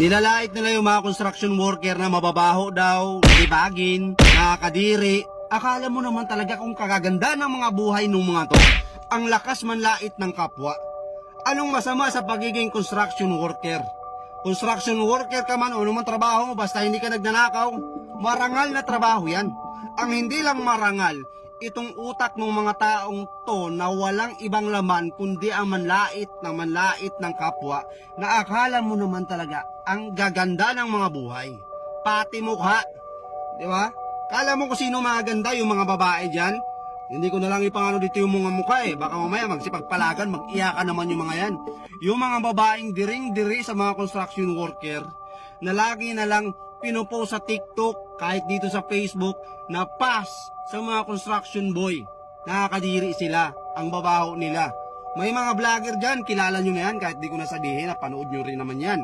Nilalait nila yung mga construction worker na mababaho daw, libagin, nakakadiri. Akala mo naman talaga kung kagaganda ng mga buhay ng mga to. Ang lakas manlait ng kapwa. Anong masama sa pagiging construction worker? Construction worker ka man o anumang trabaho mo basta hindi ka nagnanakaw, marangal na trabaho yan. Ang hindi lang marangal, itong utak ng mga taong to na walang ibang laman kundi ang manlait ng kapwa na akala mo naman talaga ang gaganda ng mga buhay. Pati mukha, di ba? Kala mo kung sino maganda yung mga babae dyan? Hindi ko na lang ipangano dito yung mga mukha eh. Baka mamaya magsipagpalagan, mag-iyakan naman yung mga yan. Yung mga babaeng diring-diri sa mga construction worker na lagi na lang pinopost sa TikTok, kahit dito sa Facebook, na pass sa mga construction boy. Nakakadiri sila, ang babaho nila. May mga vlogger dyan, kilala nyo na yan, kahit di ko nasabihin, napanood nyo rin naman yan.